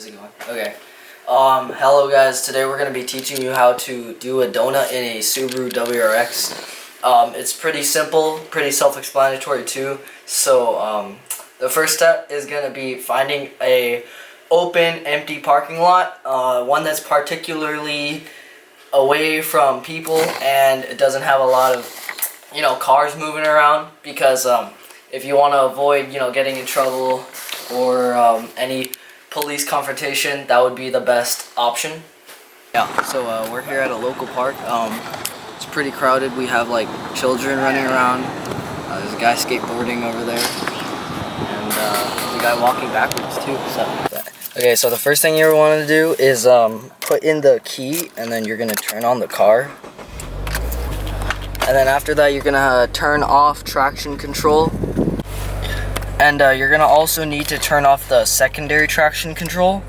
Is it going? Okay. Hello guys. Today we're gonna be teaching you how to do a donut in a Subaru WRX. It's pretty simple, pretty self-explanatory too. So the first step is gonna be finding a open, empty parking lot, one that's particularly away from people and it doesn't have a lot of, cars moving around, because if you want to avoid, getting in trouble or any police confrontation, that would be the best option. Yeah, so we're here at a local park. It's pretty crowded. We have like children running around. There's a guy skateboarding over there, and there's a guy walking backwards too. Okay, so the first thing you want to do is put in the key, and then you're gonna turn on the car. And then after that, you're gonna turn off traction control. And you're gonna also need to turn off the secondary traction control,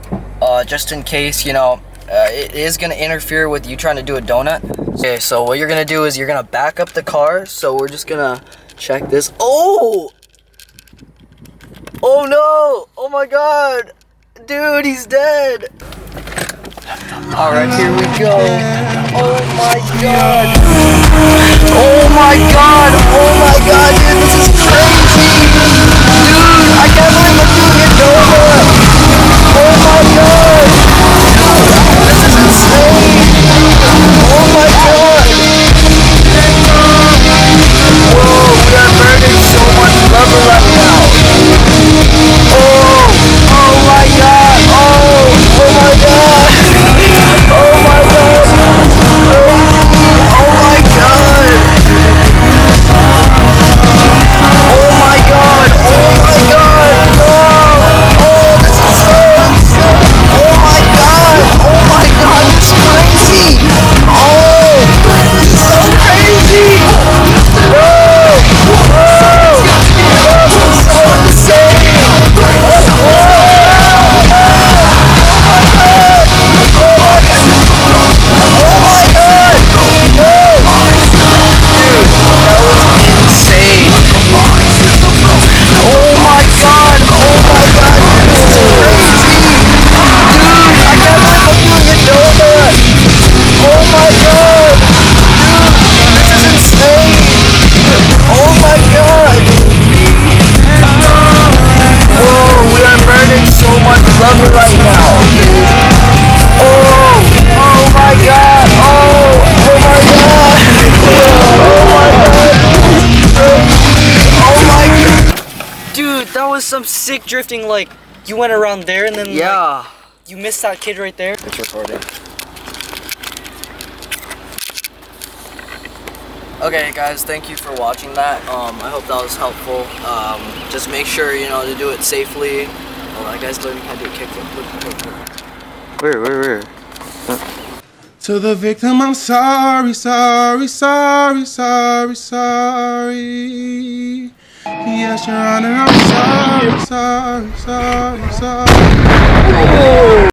just in case, it is gonna interfere with you trying to do a donut. Okay, so what you're gonna do is you're gonna back up the car. So we're just gonna check this. Oh! Oh no! Oh my god! Dude, he's dead! Alright, here we go. Oh my god! Oh my god! Oh my god, dude, this is crazy! Dude, I can't believe I'm doing a donut! Oh my god! This is insane! Oh my god! Whoa, we are burning so much rubber right now! Oh my god! Oh my god! Oh my god! Oh my god! Oh my god! Oh my god! No! Oh, this is so insane! Oh my god! Oh my god! It's crazy! Oh! This is so crazy! Whoa! Whoa! This is so insane! Right now. Oh my god. Oh my god. Oh my god. Dude, that was some sick drifting. Like, you went around there and then like, you missed that kid right there. It's recording. Okay guys, thank you for watching that. I hope that was helpful. Just make sure, to do it safely. Oh, that guy's learning how to do a kickflip. Where? To the victim, I'm sorry, sorry, sorry, sorry, sorry. Yes, Your Honor, I'm sorry, sorry, sorry, sorry.